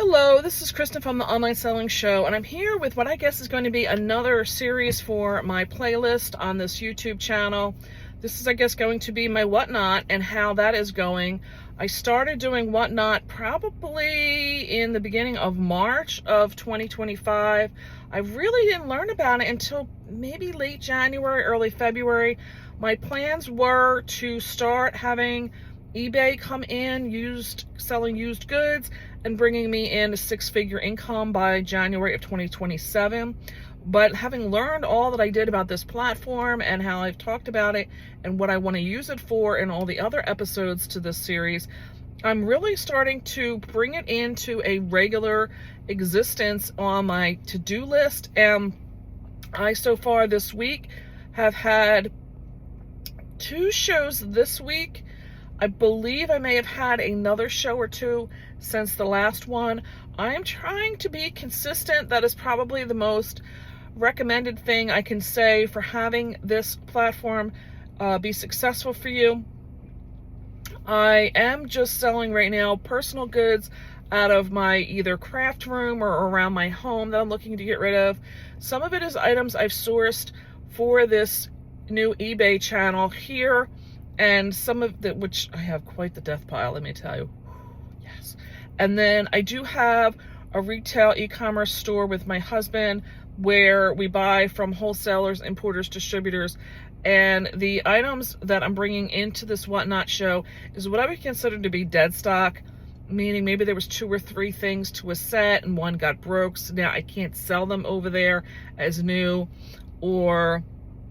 Hello, this is Kristen from the Online Selling Show, and I'm here with what I guess is going to be another series for my playlist on this YouTube channel. This is, I guess, going to be my whatnot and how that is going. I started doing whatnot probably in the beginning of March of 2025. I really didn't learn about it until maybe late January, early February. My plans were to start having eBay come in, selling used goods, and bringing me in a six-figure income by January of 2027. But having learned all that I did about this platform and how I've talked about it and what I want to use it for in all the other episodes to this series, I'm really starting to bring it into a regular existence on my to-do list. And I, so far this week, have had 2 shows this week. I believe I may have had another show or 2 since the last one. I am trying to be consistent. That is probably the most recommended thing I can say for having this platform be successful for you. I am just selling right now personal goods out of my either craft room or around my home that I'm looking to get rid of. Some of it is items I've sourced for this new eBay channel here, and some of the, which I have quite the death pile, let me tell you. Yes. And then I do have a retail e-commerce store with my husband where we buy from wholesalers, importers, distributors. And the items that I'm bringing into this whatnot show is what I would consider to be dead stock, meaning maybe there was 2 or 3 things to a set and one got broke, so now I can't sell them over there as new, or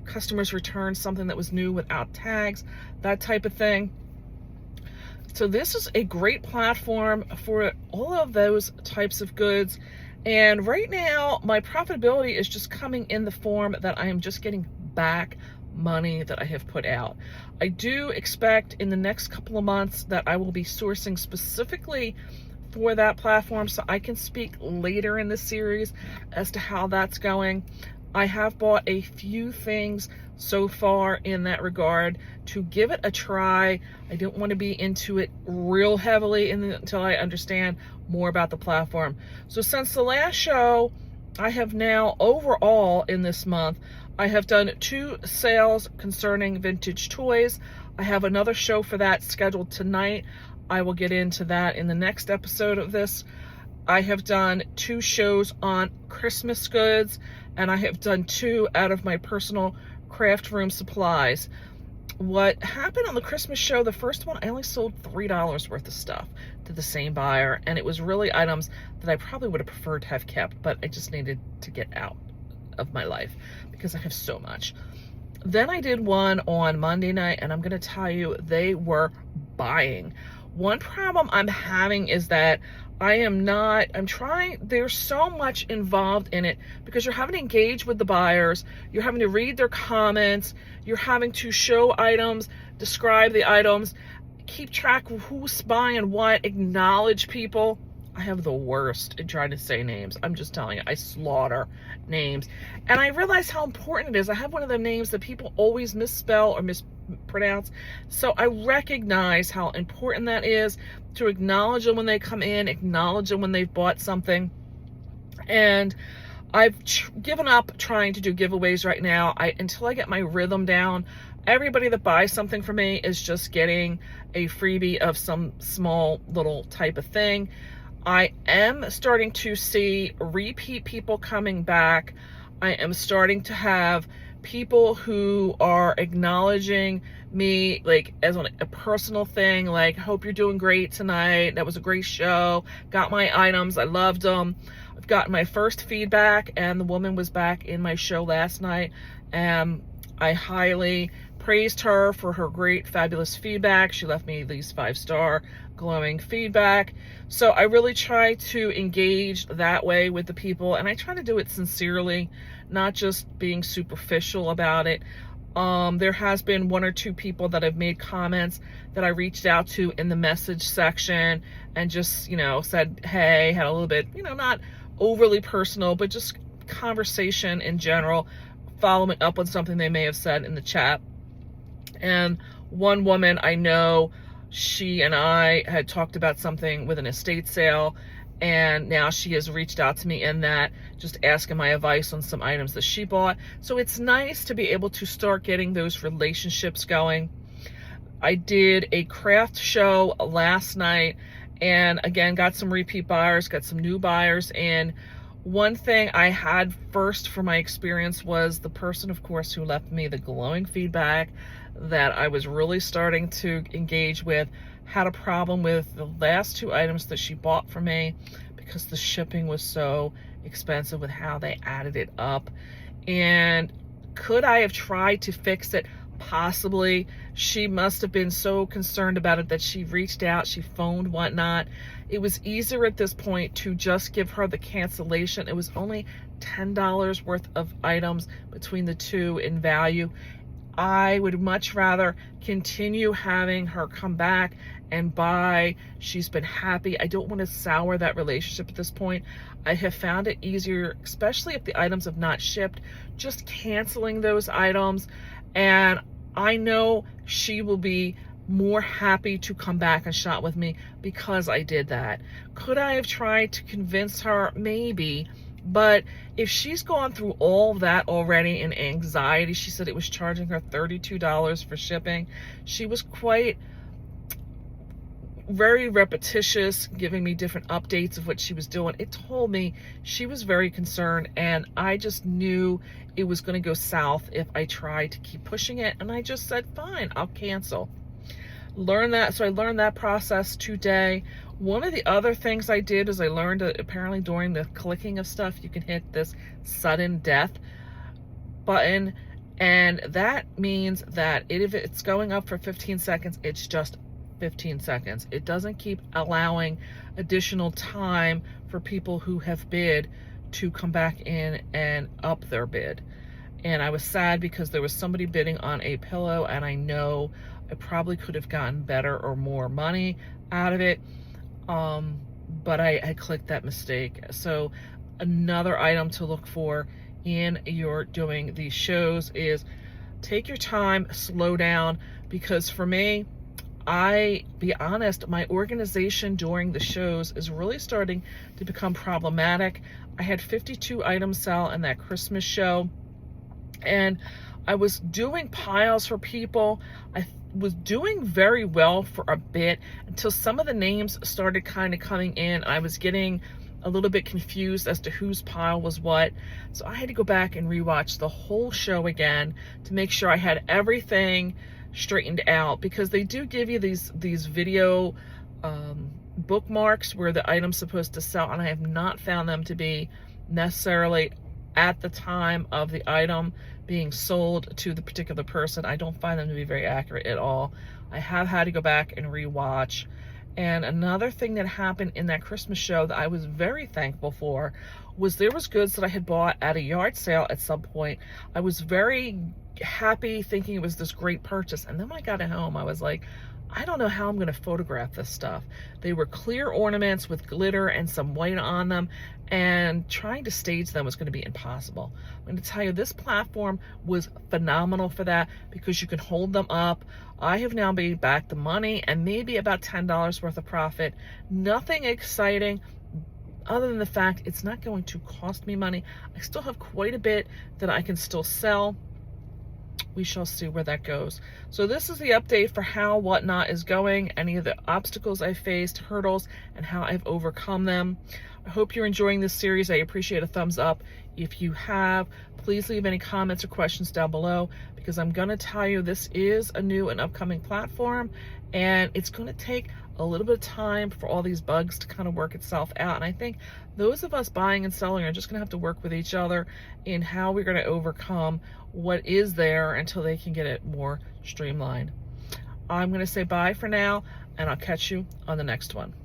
customers returned something that was new without tags, that type of thing. So this is a great platform for all of those types of goods. And right now, my profitability is just coming in the form that I am just getting back money that I have put out. I do expect in the next couple of months that I will be sourcing specifically for that platform, so I can speak later in the series as to how that's going. I have bought a few things so far in that regard to give it a try. I don't want to be into it real heavily until I understand more about the platform. So since the last show, I have now overall in this month, I have done 2 sales concerning vintage toys. I have another show for that scheduled tonight. I will get into that in the next episode of this. I have done 2 shows on Christmas goods, and I have done 2 out of my personal craft room supplies. What happened on the Christmas show, the first one, I only sold $3 worth of stuff to the same buyer, and it was really items that I probably would have preferred to have kept, but I just needed to get out of my life because I have so much. Then I did one on Monday night, and I'm going to tell you, they were buying. One problem I'm having is that there's so much involved in it because you're having to engage with the buyers, you're having to read their comments, you're having to show items, describe the items, keep track of who's buying what, acknowledge people. I have the worst in trying to say names. I'm just telling you, I slaughter names. And I realize how important it is. I have one of the names that people always misspell or mispronounce. So I recognize how important that is to acknowledge them when they come in, acknowledge them when they've bought something. And I've given up trying to do giveaways right now. Until I get my rhythm down. Everybody that buys something from me is just getting a freebie of some small little type of thing. I am starting to see repeat people coming back. I am starting to have people who are acknowledging me, like, as a personal thing, like, hope you're doing great tonight. That was a great show. Got my items. I loved them. I've gotten my first feedback, and the woman was back in my show last night, and I highly praised her for her great, fabulous feedback. She left me at least 5-star glowing feedback. So I really try to engage that way with the people, and I try to do it sincerely, not just being superficial about it. There has been 1 or 2 people that have made comments that I reached out to in the message section and just, said, hey, had a little bit, not overly personal, but just conversation in general, following up on something they may have said in the chat. And one woman I know, she and I had talked about something with an estate sale, And now she has reached out to me in that, just asking my advice on some items that she bought. So it's nice to be able to start getting those relationships going. I did a craft show last night, and again, got some repeat buyers, got some new buyers. And one thing I had first for my experience was the person, of course, who left me the glowing feedback that I was really starting to engage with, had a problem with the last 2 items that she bought from me because the shipping was so expensive with how they added it up. And could I have tried to fix it? Possibly. She must have been so concerned about it that she reached out, she phoned, whatnot. It was easier at this point to just give her the cancellation. It was only $10 worth of items between the 2 in value. I would much rather continue having her come back and buy. She's been happy. I don't want to sour that relationship at this point. I have found it easier, especially if the items have not shipped, just canceling those items. And I know she will be more happy to come back and shop with me because I did that. Could I have tried to convince her? Maybe. But if she's gone through all that already in anxiety, she said it was charging her $32 for shipping. She was very repetitious, giving me different updates of what she was doing. It told me she was very concerned, and I just knew it was going to go south if I tried to keep pushing it. And I just said, fine, I'll cancel. So I learned that process today. One of the other things I did is I learned that apparently during the clicking of stuff, you can hit this sudden death button. And that means that if it's going up for 15 seconds, it's just 15 seconds. It doesn't keep allowing additional time for people who have bid to come back in and up their bid. And I was sad because there was somebody bidding on a pillow, and I know I probably could have gotten better or more money out of it. But I clicked that mistake. So another item to look for in your doing these shows is take your time, slow down, because for me, be honest, my organization during the shows is really starting to become problematic. I had 52 items sell in that Christmas show, and I was doing piles for people. I was doing very well for a bit until some of the names started kind of coming in. I was getting a little bit confused as to whose pile was what. So I had to go back and rewatch the whole show again to make sure I had everything straightened out, because they do give you these video bookmarks where the item's supposed to sell, and I have not found them to be necessarily at the time of the item being sold to the particular person. I don't find them to be very accurate at all. I have had to go back and rewatch. And another thing that happened in that Christmas show that I was very thankful for was there was goods that I had bought at a yard sale at some point. I was very happy thinking it was this great purchase. And then when I got it home, I was like, I don't know how I'm going to photograph this stuff. They were clear ornaments with glitter and some white on them, and trying to stage them was going to be impossible. I'm going to tell you, this platform was phenomenal for that because you can hold them up. I have now made back the money and maybe about $10 worth of profit. Nothing exciting other than the fact it's not going to cost me money. I still have quite a bit that I can still sell. We shall see where that goes. So this is the update for how Whatnot is going, any of the obstacles I faced, hurdles, and how I've overcome them. I hope you're enjoying this series. I appreciate a thumbs up. If you have, please leave any comments or questions down below, because I'm going to tell you this is a new and upcoming platform, and it's going to take a little bit of time for all these bugs to kind of work itself out. And I think those of us buying and selling are just going to have to work with each other in how we're going to overcome what is there until they can get it more streamlined. I'm going to say bye for now, and I'll catch you on the next one.